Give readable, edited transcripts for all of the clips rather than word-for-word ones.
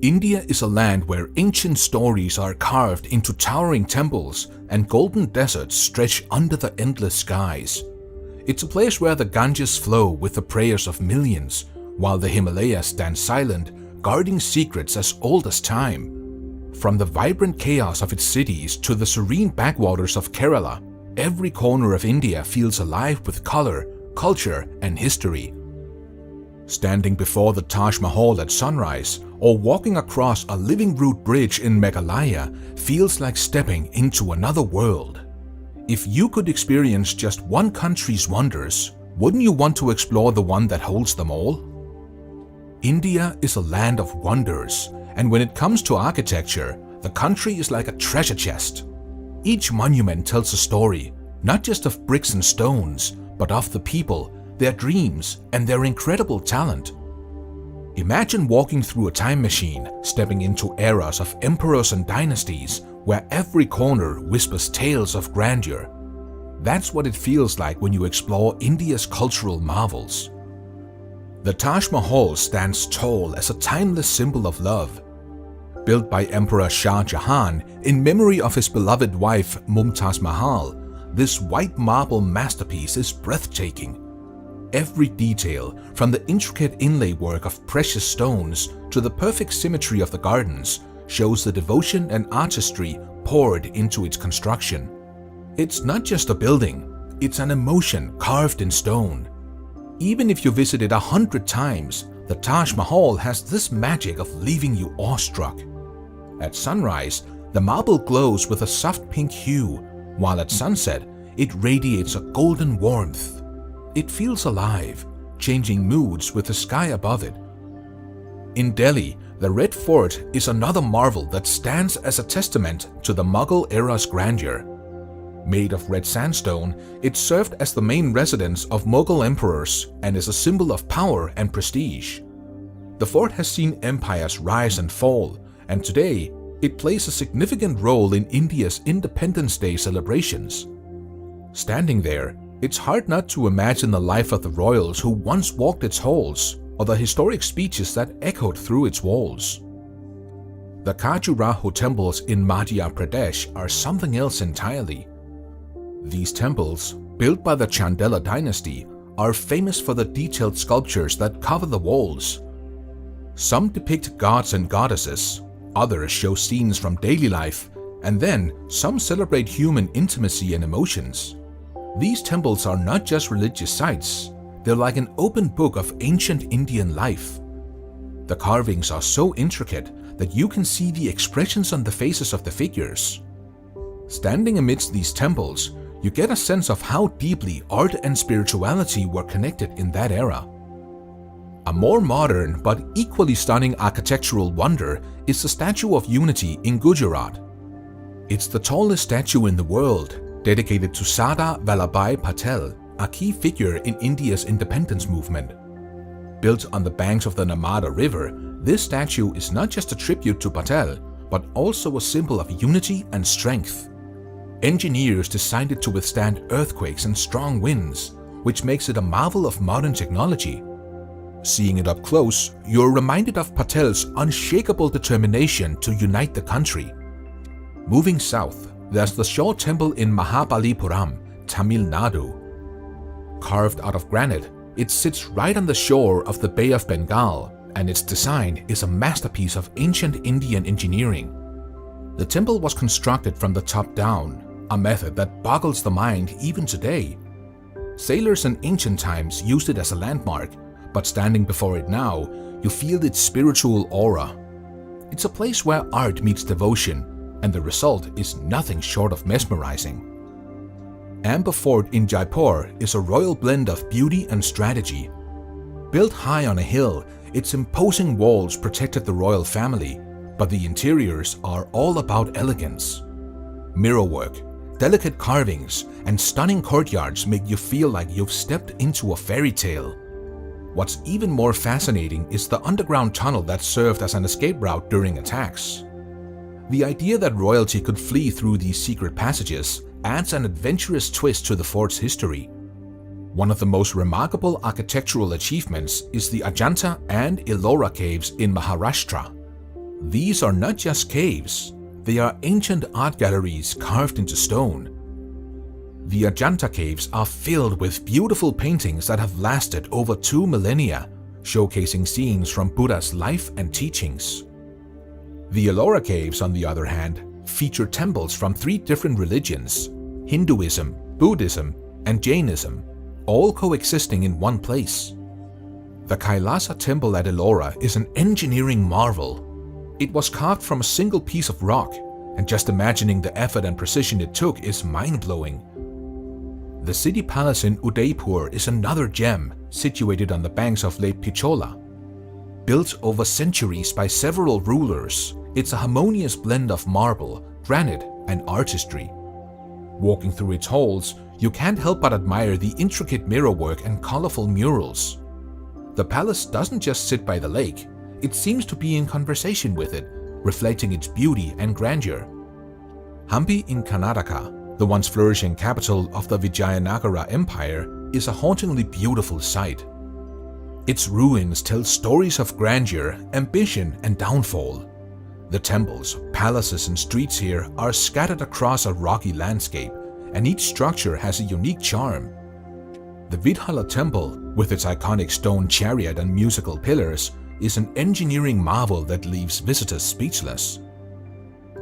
India is a land where ancient stories are carved into towering temples and golden deserts stretch under the endless skies. It's a place where the Ganges flow with the prayers of millions, while the Himalayas stand silent, guarding secrets as old as time. From the vibrant chaos of its cities to the serene backwaters of Kerala, every corner of India feels alive with color, culture, and history. Standing before the Taj Mahal at sunrise or walking across a living root bridge in Meghalaya feels like stepping into another world. If you could experience just one country's wonders, wouldn't you want to explore the one that holds them all? India is a land of wonders, and when it comes to architecture, the country is like a treasure chest. Each monument tells a story, not just of bricks and stones, but of the people, their dreams, and their incredible talent. Imagine walking through a time machine, stepping into eras of emperors and dynasties, where every corner whispers tales of grandeur. That's what it feels like when you explore India's cultural marvels. The Taj Mahal stands tall as a timeless symbol of love. Built by Emperor Shah Jahan in memory of his beloved wife Mumtaz Mahal, this white marble masterpiece is breathtaking. Every detail, from the intricate inlay work of precious stones to the perfect symmetry of the gardens, shows the devotion and artistry poured into its construction. It's not just a building, it's an emotion carved in stone. Even if you visit it 100 times, the Taj Mahal has this magic of leaving you awestruck. At sunrise, the marble glows with a soft pink hue, while at sunset, it radiates a golden warmth. It feels alive, changing moods with the sky above it. In Delhi, the Red Fort is another marvel that stands as a testament to the Mughal era's grandeur. Made of red sandstone, it served as the main residence of Mughal emperors and is a symbol of power and prestige. The fort has seen empires rise and fall, and today it plays a significant role in India's Independence Day celebrations. Standing there, it's hard not to imagine the life of the royals who once walked its halls, or the historic speeches that echoed through its walls. The Khajuraho temples in Madhya Pradesh are something else entirely. These temples, built by the Chandela dynasty, are famous for the detailed sculptures that cover the walls. Some depict gods and goddesses, others show scenes from daily life, and then some celebrate human intimacy and emotions. These temples are not just religious sites, they're like an open book of ancient Indian life. The carvings are so intricate that you can see the expressions on the faces of the figures. Standing amidst these temples, you get a sense of how deeply art and spirituality were connected in that era. A more modern but equally stunning architectural wonder is the Statue of Unity in Gujarat. It's the tallest statue in the world, dedicated to Sardar Vallabhbhai Patel, a key figure in India's independence movement. Built on the banks of the Narmada River, this statue is not just a tribute to Patel, but also a symbol of unity and strength. Engineers designed it to withstand earthquakes and strong winds, which makes it a marvel of modern technology. Seeing it up close, you're reminded of Patel's unshakable determination to unite the country. Moving south, there's the Shaw Temple in Mahabalipuram, Tamil Nadu. Carved out of granite, it sits right on the shore of the Bay of Bengal, and its design is a masterpiece of ancient Indian engineering. The temple was constructed from the top down, a method that boggles the mind even today. Sailors in ancient times used it as a landmark, but standing before it now, you feel its spiritual aura. It's a place where art meets devotion, and the result is nothing short of mesmerizing. Amber Fort in Jaipur is a royal blend of beauty and strategy. Built high on a hill, its imposing walls protected the royal family, but the interiors are all about elegance. Mirrorwork, delicate carvings, and stunning courtyards make you feel like you've stepped into a fairy tale. What's even more fascinating is the underground tunnel that served as an escape route during attacks. The idea that royalty could flee through these secret passages adds an adventurous twist to the fort's history. One of the most remarkable architectural achievements is the Ajanta and Ellora caves in Maharashtra. These are not just caves, they are ancient art galleries carved into stone. The Ajanta caves are filled with beautiful paintings that have lasted over 2 millennia, showcasing scenes from Buddha's life and teachings. The Ellora caves, on the other hand, feature temples from 3 different religions: Hinduism, Buddhism, and Jainism, all coexisting in one place. The Kailasa temple at Ellora is an engineering marvel. It was carved from a single piece of rock, and just imagining the effort and precision it took is mind-blowing. The city palace in Udaipur is another gem, situated on the banks of Lake Pichola. Built over centuries by several rulers, it's a harmonious blend of marble, granite, and artistry. Walking through its halls, you can't help but admire the intricate mirrorwork and colorful murals. The palace doesn't just sit by the lake, it seems to be in conversation with it, reflecting its beauty and grandeur. Hampi in Karnataka, the once flourishing capital of the Vijayanagara Empire, is a hauntingly beautiful sight. Its ruins tell stories of grandeur, ambition, and downfall. The temples, palaces, and streets here are scattered across a rocky landscape, and each structure has a unique charm. The Vidhala temple, with its iconic stone chariot and musical pillars, is an engineering marvel that leaves visitors speechless.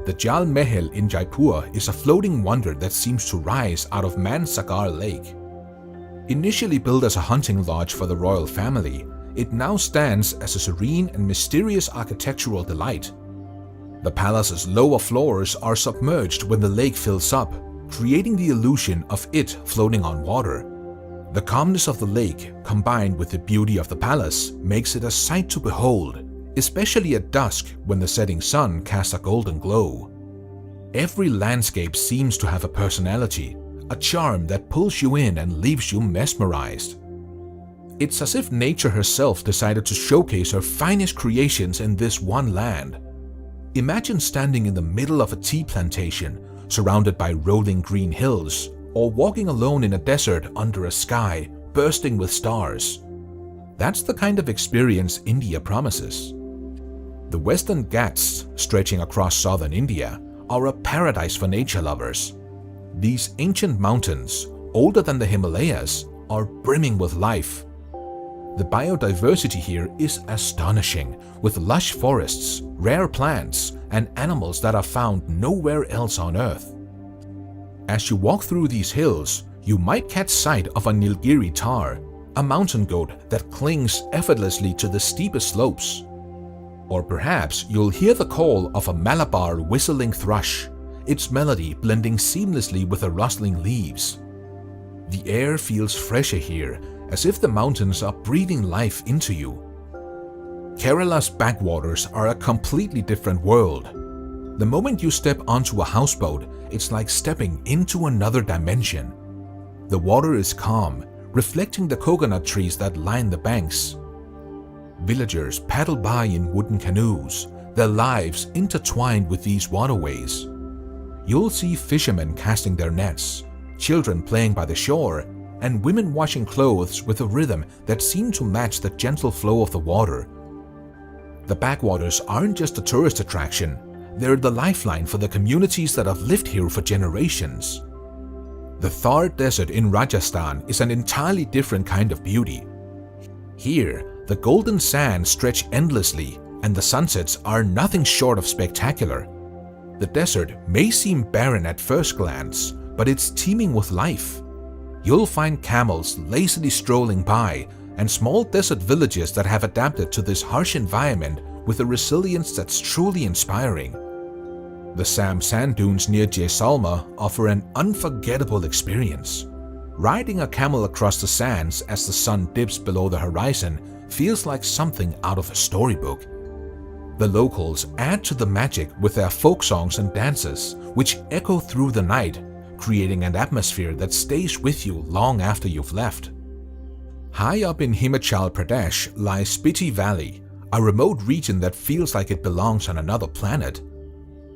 The Jal Mahal in Jaipur is a floating wonder that seems to rise out of Mansagar Lake. Initially built as a hunting lodge for the royal family, it now stands as a serene and mysterious architectural delight. The palace's lower floors are submerged when the lake fills up, creating the illusion of it floating on water. The calmness of the lake, combined with the beauty of the palace, makes it a sight to behold, especially at dusk when the setting sun casts a golden glow. Every landscape seems to have a personality, a charm that pulls you in and leaves you mesmerized. It's as if nature herself decided to showcase her finest creations in this one land. Imagine standing in the middle of a tea plantation, surrounded by rolling green hills, or walking alone in a desert under a sky bursting with stars. That's the kind of experience India promises. The Western Ghats, stretching across southern India, are a paradise for nature lovers. These ancient mountains, older than the Himalayas, are brimming with life. The biodiversity here is astonishing, with lush forests, rare plants, and animals that are found nowhere else on Earth. As you walk through these hills, you might catch sight of a Nilgiri tahr, a mountain goat that clings effortlessly to the steepest slopes. Or perhaps you'll hear the call of a Malabar whistling thrush, its melody blending seamlessly with the rustling leaves. The air feels fresher here, as if the mountains are breathing life into you. Kerala's backwaters are a completely different world. The moment you step onto a houseboat, it's like stepping into another dimension. The water is calm, reflecting the coconut trees that line the banks. Villagers paddle by in wooden canoes, their lives intertwined with these waterways. You'll see fishermen casting their nets, children playing by the shore, and women washing clothes with a rhythm that seems to match the gentle flow of the water. The backwaters aren't just a tourist attraction, they're the lifeline for the communities that have lived here for generations. The Thar Desert in Rajasthan is an entirely different kind of beauty. Here, the golden sands stretch endlessly, and the sunsets are nothing short of spectacular. The desert may seem barren at first glance, but it's teeming with life. You'll find camels lazily strolling by, and small desert villages that have adapted to this harsh environment with a resilience that's truly inspiring. The Sam sand dunes near Jaisalmer offer an unforgettable experience. Riding a camel across the sands as the sun dips below the horizon feels like something out of a storybook. The locals add to the magic with their folk songs and dances, which echo through the night, creating an atmosphere that stays with you long after you've left. High up in Himachal Pradesh lies Spiti Valley, a remote region that feels like it belongs on another planet.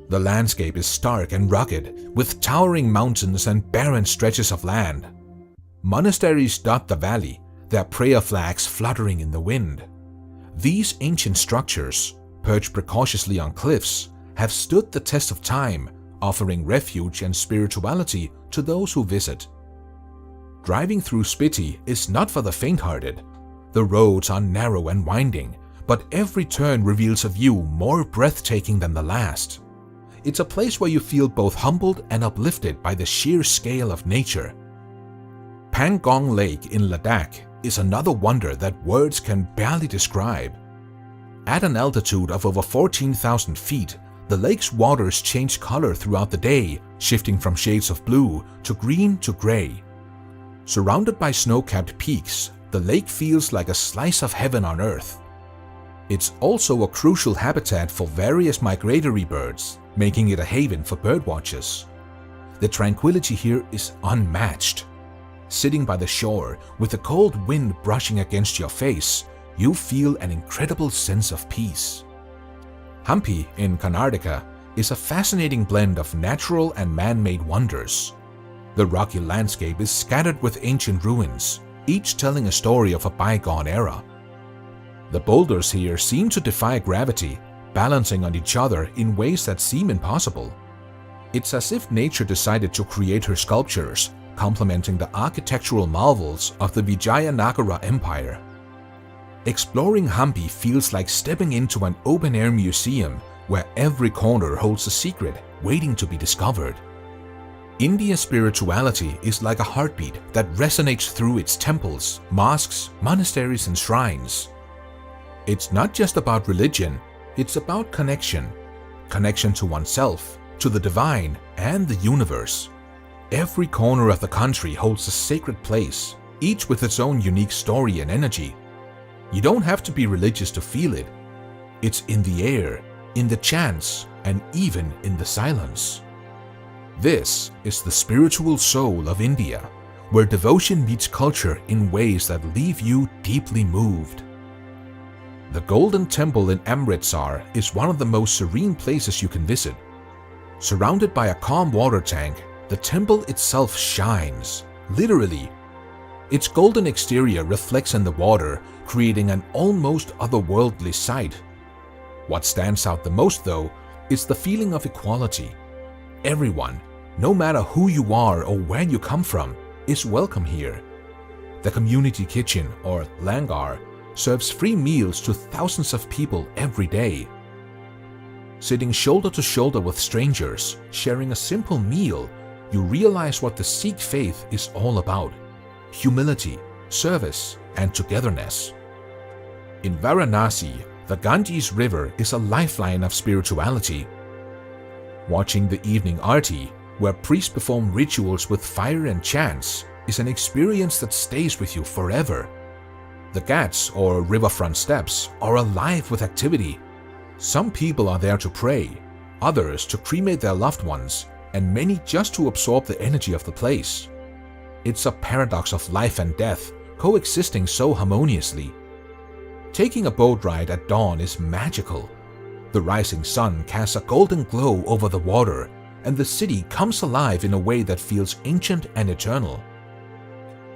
The landscape is stark and rugged, with towering mountains and barren stretches of land. Monasteries dot the valley, their prayer flags fluttering in the wind. These ancient structures, perched precautiously on cliffs, have stood the test of time, offering refuge and spirituality to those who visit. Driving through Spiti is not for the faint-hearted. The roads are narrow and winding, but every turn reveals a view more breathtaking than the last. It's a place where you feel both humbled and uplifted by the sheer scale of nature. Pangong Lake in Ladakh is another wonder that words can barely describe. At an altitude of over 14,000 feet, the lake's waters change color throughout the day, shifting from shades of blue to green to gray. Surrounded by snow-capped peaks, the lake feels like a slice of heaven on earth. It's also a crucial habitat for various migratory birds, making it a haven for birdwatchers. The tranquility here is unmatched. Sitting by the shore, with the cold wind brushing against your face, you feel an incredible sense of peace. Hampi in Karnataka is a fascinating blend of natural and man-made wonders. The rocky landscape is scattered with ancient ruins, each telling a story of a bygone era. The boulders here seem to defy gravity, balancing on each other in ways that seem impossible. It's as if nature decided to create her sculptures, complementing the architectural marvels of the Vijayanagara Empire. Exploring Hampi feels like stepping into an open-air museum where every corner holds a secret waiting to be discovered. India's spirituality is like a heartbeat that resonates through its temples, mosques, monasteries, and shrines. It's not just about religion, it's about connection. Connection to oneself, to the divine, and the universe. Every corner of the country holds a sacred place, each with its own unique story and energy. You don't have to be religious to feel it. It's in the air, in the chants, and even in the silence. This is the spiritual soul of India, where devotion meets culture in ways that leave you deeply moved. The Golden Temple in Amritsar is one of the most serene places you can visit. Surrounded by a calm water tank, the temple itself shines, literally. Its golden exterior reflects in the water, creating an almost otherworldly sight. What stands out the most, though, is the feeling of equality. Everyone, no matter who you are or where you come from, is welcome here. The community kitchen, or langar, serves free meals to thousands of people every day. Sitting shoulder to shoulder with strangers, sharing a simple meal, you realize what the Sikh faith is all about: humility, service, and togetherness. In Varanasi, the Ganges River is a lifeline of spirituality. Watching the evening arti, where priests perform rituals with fire and chants, is an experience that stays with you forever. The Ghats, or riverfront steps, are alive with activity. Some people are there to pray, others to cremate their loved ones, and many just to absorb the energy of the place. It's a paradox of life and death, coexisting so harmoniously. Taking a boat ride at dawn is magical. The rising sun casts a golden glow over the water, and the city comes alive in a way that feels ancient and eternal.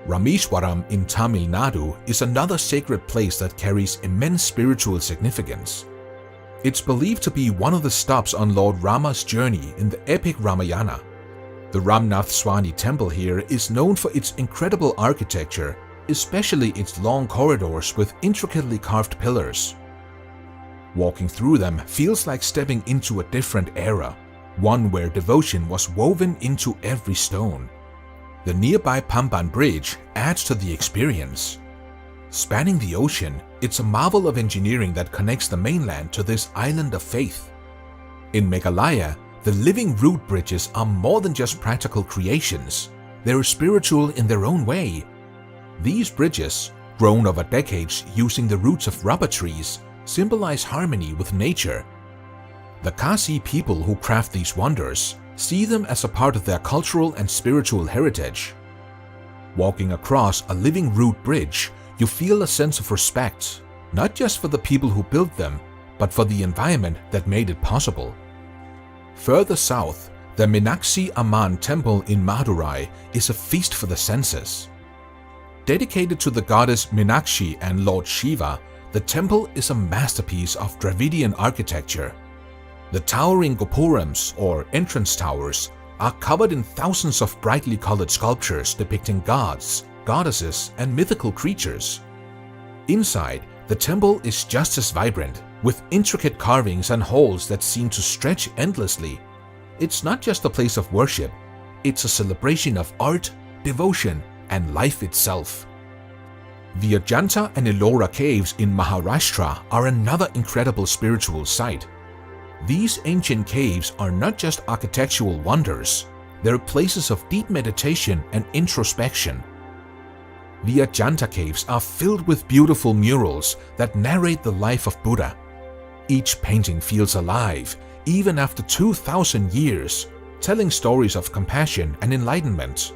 Rameshwaram in Tamil Nadu is another sacred place that carries immense spiritual significance. It's believed to be one of the stops on Lord Rama's journey in the epic Ramayana. The Ramnath Swami temple here is known for its incredible architecture, especially its long corridors with intricately carved pillars. Walking through them feels like stepping into a different era, one where devotion was woven into every stone. The nearby Pamban Bridge adds to the experience. Spanning the ocean, it's a marvel of engineering that connects the mainland to this island of faith. In Meghalaya, the living root bridges are more than just practical creations. They're spiritual in their own way. These bridges, grown over decades using the roots of rubber trees, symbolize harmony with nature. The Khasi people who craft these wonders see them as a part of their cultural and spiritual heritage. Walking across a living root bridge, you feel a sense of respect, not just for the people who built them, but for the environment that made it possible. Further south, the Meenakshi Amman temple in Madurai is a feast for the senses. Dedicated to the goddess Meenakshi and Lord Shiva, the temple is a masterpiece of Dravidian architecture. The towering gopurams, or entrance towers, are covered in thousands of brightly colored sculptures depicting gods, goddesses, and mythical creatures. Inside, the temple is just as vibrant, with intricate carvings and halls that seem to stretch endlessly. It's not just a place of worship, it's a celebration of art, devotion, and life itself. The Ajanta and Ellora caves in Maharashtra are another incredible spiritual site. These ancient caves are not just architectural wonders, they're places of deep meditation and introspection. The Ajanta caves are filled with beautiful murals that narrate the life of Buddha. Each painting feels alive, even after 2,000 years, telling stories of compassion and enlightenment.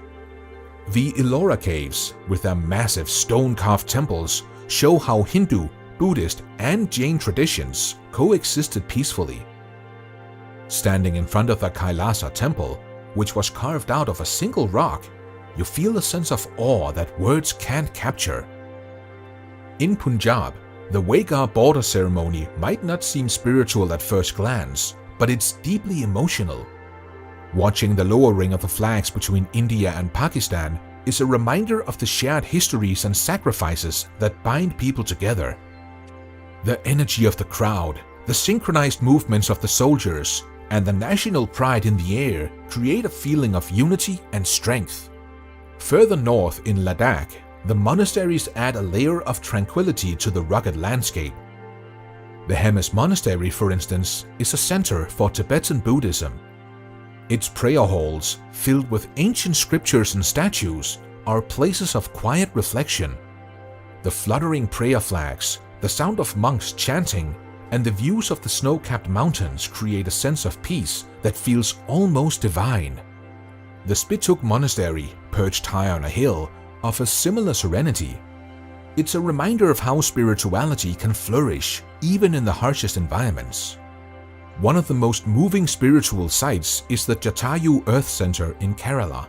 The Ellora caves, with their massive stone-carved temples, show how Hindu, Buddhist, and Jain traditions coexisted peacefully. Standing in front of the Kailasa temple, which was carved out of a single rock, you feel a sense of awe that words can't capture. In Punjab, the Waigar border ceremony might not seem spiritual at first glance, but it's deeply emotional. Watching the lowering of the flags between India and Pakistan is a reminder of the shared histories and sacrifices that bind people together. The energy of the crowd, the synchronized movements of the soldiers, and the national pride in the air create a feeling of unity and strength. Further north in Ladakh, the monasteries add a layer of tranquility to the rugged landscape. The Hemis Monastery, for instance, is a center for Tibetan Buddhism. Its prayer halls, filled with ancient scriptures and statues, are places of quiet reflection. The fluttering prayer flags, the sound of monks chanting, and the views of the snow-capped mountains create a sense of peace that feels almost divine. The Spituk Monastery, perched high on a hill, offers similar serenity. It's a reminder of how spirituality can flourish even in the harshest environments. One of the most moving spiritual sites is the Jatayu Earth Center in Kerala.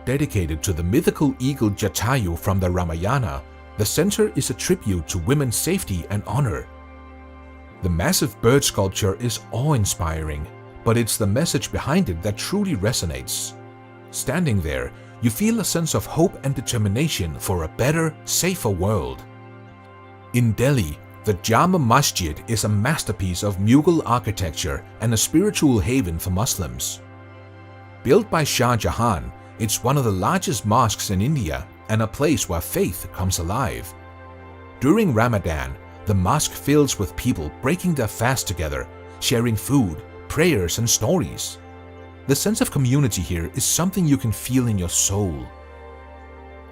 Dedicated to the mythical eagle Jatayu from the Ramayana, the center is a tribute to women's safety and honor. The massive bird sculpture is awe-inspiring, but it's the message behind it that truly resonates. Standing there, you feel a sense of hope and determination for a better, safer world. In Delhi, the Jama Masjid is a masterpiece of Mughal architecture and a spiritual haven for Muslims. Built by Shah Jahan, it's one of the largest mosques in India and a place where faith comes alive. During Ramadan, the mosque fills with people breaking their fast together, sharing food, prayers, and stories. The sense of community here is something you can feel in your soul.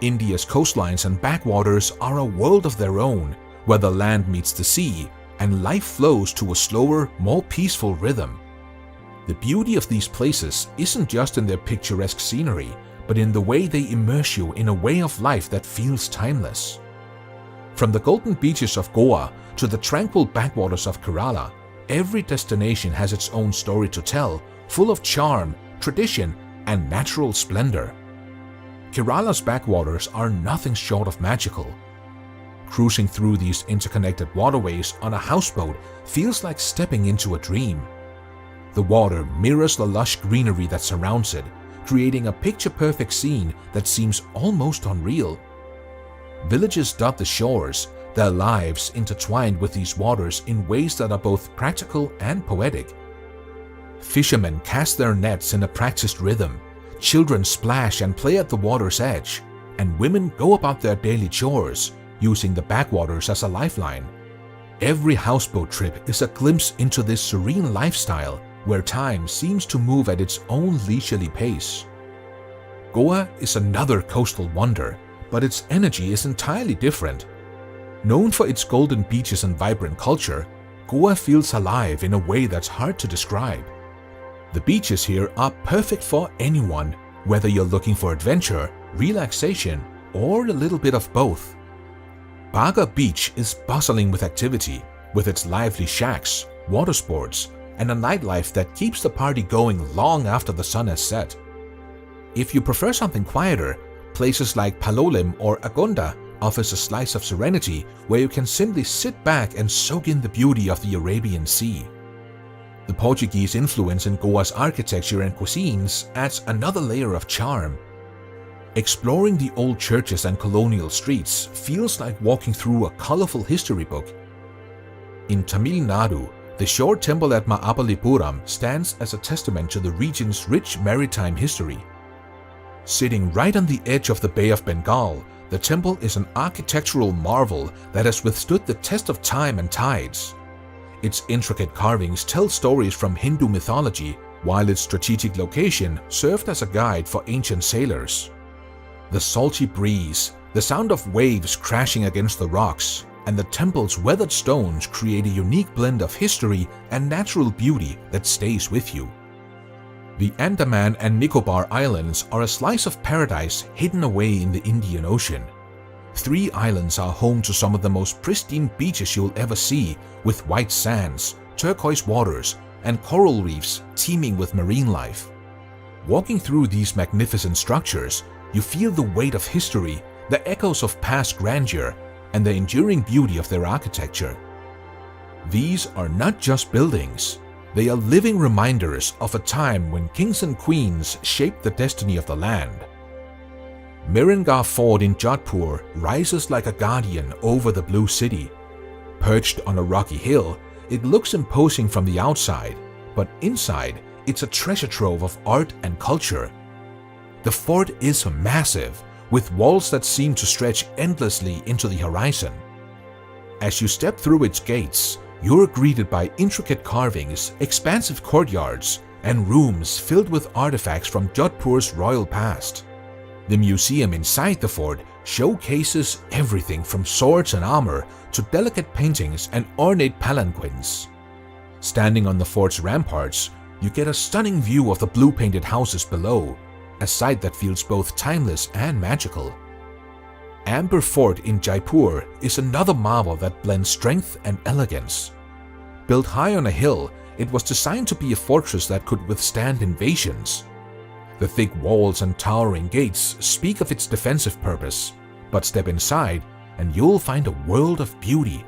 India's coastlines and backwaters are a world of their own, where the land meets the sea and life flows to a slower, more peaceful rhythm. The beauty of these places isn't just in their picturesque scenery, but in the way they immerse you in a way of life that feels timeless. From the golden beaches of Goa to the tranquil backwaters of Kerala, every destination has its own story to tell, full of charm, tradition, and natural splendor. Kerala's backwaters are nothing short of magical. Cruising through these interconnected waterways on a houseboat feels like stepping into a dream. The water mirrors the lush greenery that surrounds it, creating a picture-perfect scene that seems almost unreal. Villages dot the shores, their lives intertwined with these waters in ways that are both practical and poetic. Fishermen cast their nets in a practiced rhythm, children splash and play at the water's edge, and women go about their daily chores, using the backwaters as a lifeline. Every houseboat trip is a glimpse into this serene lifestyle where time seems to move at its own leisurely pace. Goa is another coastal wonder, but its energy is entirely different. Known for its golden beaches and vibrant culture, Goa feels alive in a way that's hard to describe. The beaches here are perfect for anyone, whether you're looking for adventure, relaxation, or a little bit of both. Baga Beach is bustling with activity, with its lively shacks, water sports, and a nightlife that keeps the party going long after the sun has set. If you prefer something quieter, places like Palolem or Agonda offers a slice of serenity where you can simply sit back and soak in the beauty of the Arabian Sea. The Portuguese influence in Goa's architecture and cuisines adds another layer of charm. Exploring the old churches and colonial streets feels like walking through a colorful history book. In Tamil Nadu, the shore temple at Mahabalipuram stands as a testament to the region's rich maritime history. Sitting right on the edge of the Bay of Bengal, the temple is an architectural marvel that has withstood the test of time and tides. Its intricate carvings tell stories from Hindu mythology, while its strategic location served as a guide for ancient sailors. The salty breeze, the sound of waves crashing against the rocks, and the temple's weathered stones create a unique blend of history and natural beauty that stays with you. The Andaman and Nicobar Islands are a slice of paradise hidden away in the Indian Ocean. 3 islands are home to some of the most pristine beaches you'll ever see, with white sands, turquoise waters, and coral reefs teeming with marine life. Walking through these magnificent structures, you feel the weight of history, the echoes of past grandeur, and the enduring beauty of their architecture. These are not just buildings, they are living reminders of a time when kings and queens shaped the destiny of the land. Mirangar Fort in Jodhpur rises like a guardian over the blue city. Perched on a rocky hill, it looks imposing from the outside, but inside it's a treasure trove of art and culture. The fort is massive, with walls that seem to stretch endlessly into the horizon. As you step through its gates, you're greeted by intricate carvings, expansive courtyards, and rooms filled with artifacts from Jodhpur's royal past. The museum inside the fort showcases everything from swords and armor to delicate paintings and ornate palanquins. Standing on the fort's ramparts, you get a stunning view of the blue-painted houses below, a sight that feels both timeless and magical. Amber Fort in Jaipur is another marvel that blends strength and elegance. Built high on a hill, it was designed to be a fortress that could withstand invasions. The thick walls and towering gates speak of its defensive purpose, but step inside and you'll find a world of beauty.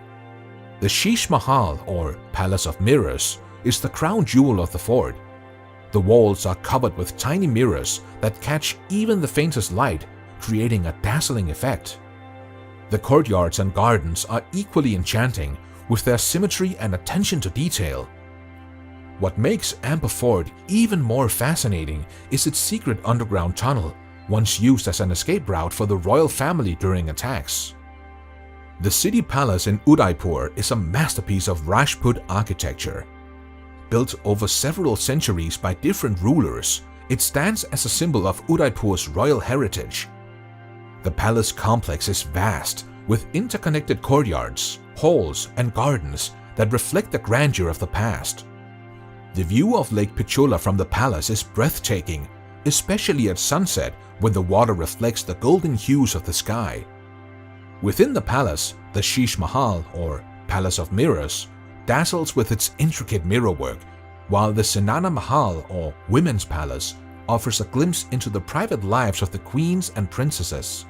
The Sheesh Mahal, or Palace of Mirrors, is the crown jewel of the fort. The walls are covered with tiny mirrors that catch even the faintest light, creating a dazzling effect. The courtyards and gardens are equally enchanting, with their symmetry and attention to detail. What makes Amber Fort even more fascinating is its secret underground tunnel, once used as an escape route for the royal family during attacks. The city palace in Udaipur is a masterpiece of Rajput architecture. Built over several centuries by different rulers, it stands as a symbol of Udaipur's royal heritage. The palace complex is vast, with interconnected courtyards, halls, and gardens that reflect the grandeur of the past. The view of Lake Pichola from the palace is breathtaking, especially at sunset when the water reflects the golden hues of the sky. Within the palace, the Sheesh Mahal, or Palace of Mirrors, dazzles with its intricate mirrorwork, while the Sinana Mahal, or Women's Palace, offers a glimpse into the private lives of the queens and princesses.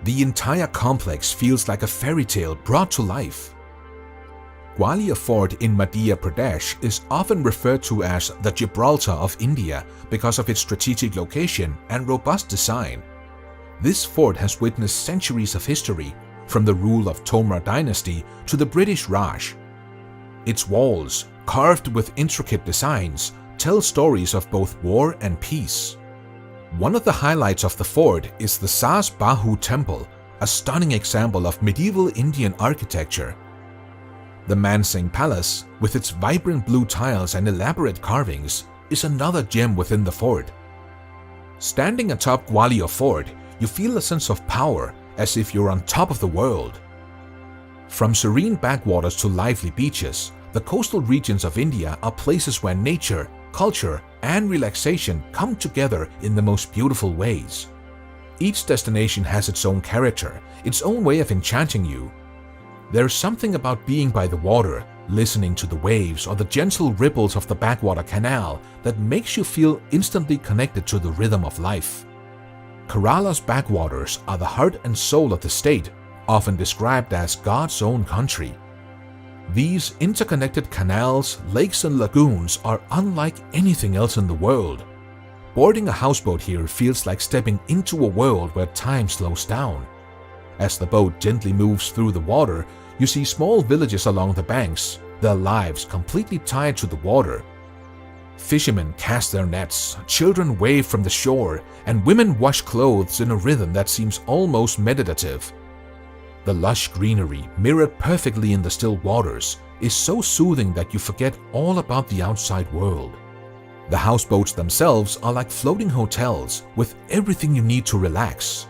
The entire complex feels like a fairy tale brought to life. Gwalior Fort in Madhya Pradesh is often referred to as the Gibraltar of India because of its strategic location and robust design. This fort has witnessed centuries of history, from the rule of Tomra dynasty to the British Raj. Its walls, carved with intricate designs, tell stories of both war and peace. One of the highlights of the fort is the Sas Bahu Temple, a stunning example of medieval Indian architecture. The Man Singh Palace, with its vibrant blue tiles and elaborate carvings, is another gem within the fort. Standing atop Gwalior Fort, you feel a sense of power, as if you're on top of the world. From serene backwaters to lively beaches, the coastal regions of India are places where nature, culture, and relaxation come together in the most beautiful ways. Each destination has its own character, its own way of enchanting you. There's something about being by the water, listening to the waves or the gentle ripples of the backwater canal that makes you feel instantly connected to the rhythm of life. Kerala's backwaters are the heart and soul of the state, often described as God's own country. These interconnected canals, lakes and lagoons are unlike anything else in the world. Boarding a houseboat here feels like stepping into a world where time slows down. As the boat gently moves through the water, you see small villages along the banks, their lives completely tied to the water. Fishermen cast their nets, children wave from the shore, and women wash clothes in a rhythm that seems almost meditative. The lush greenery, mirrored perfectly in the still waters, is so soothing that you forget all about the outside world. The houseboats themselves are like floating hotels with everything you need to relax.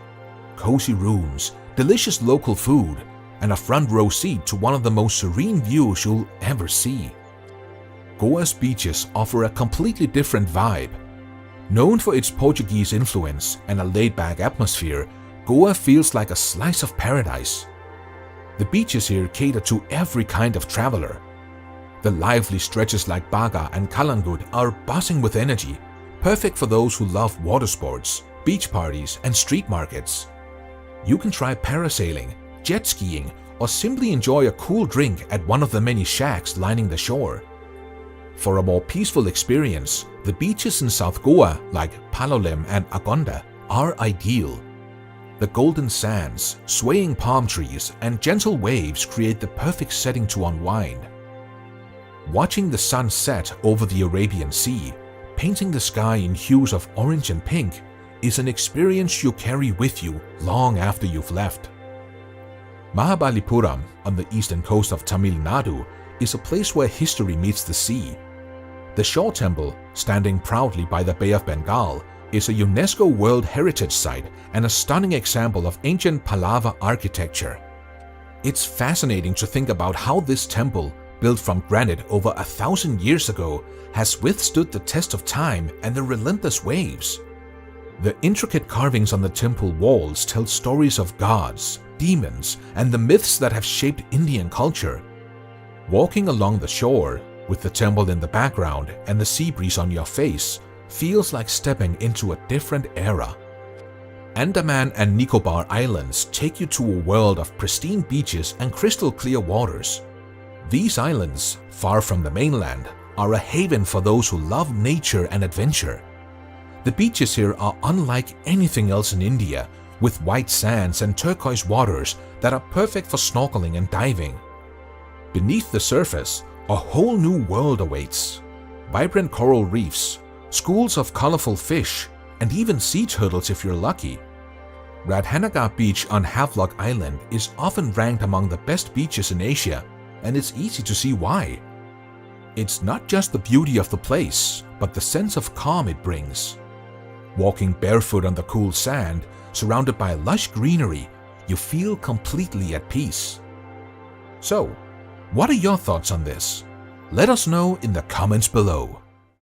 Cozy rooms, delicious local food, and a front row seat to one of the most serene views you'll ever see. Goa's beaches offer a completely different vibe. Known for its Portuguese influence and a laid-back atmosphere, Goa feels like a slice of paradise. The beaches here cater to every kind of traveler. The lively stretches like Baga and Calangute are buzzing with energy, perfect for those who love water sports, beach parties, and street markets. You can try parasailing, jet skiing, or simply enjoy a cool drink at one of the many shacks lining the shore. For a more peaceful experience, the beaches in South Goa, like Palolem and Agonda, are ideal. The golden sands, swaying palm trees, and gentle waves create the perfect setting to unwind. Watching the sun set over the Arabian Sea, painting the sky in hues of orange and pink, is an experience you carry with you long after you've left. Mahabalipuram, on the eastern coast of Tamil Nadu, is a place where history meets the sea. The Shaw Temple, standing proudly by the Bay of Bengal, is a UNESCO World Heritage Site and a stunning example of ancient Pallava architecture. It's fascinating to think about how this temple, built from granite over 1,000 years ago, has withstood the test of time and the relentless waves. The intricate carvings on the temple walls tell stories of gods, demons, and the myths that have shaped Indian culture. Walking along the shore, with the temple in the background and the sea breeze on your face, feels like stepping into a different era. Andaman and Nicobar Islands take you to a world of pristine beaches and crystal clear waters. These islands, far from the mainland, are a haven for those who love nature and adventure. The beaches here are unlike anything else in India, with white sands and turquoise waters that are perfect for snorkeling and diving. Beneath the surface, a whole new world awaits. Vibrant coral reefs, schools of colorful fish, and even sea turtles if you're lucky. Radhanagar Beach on Havelock Island is often ranked among the best beaches in Asia, and it's easy to see why. It's not just the beauty of the place, but the sense of calm it brings. Walking barefoot on the cool sand, surrounded by lush greenery, you feel completely at peace. So, what are your thoughts on this? Let us know in the comments below.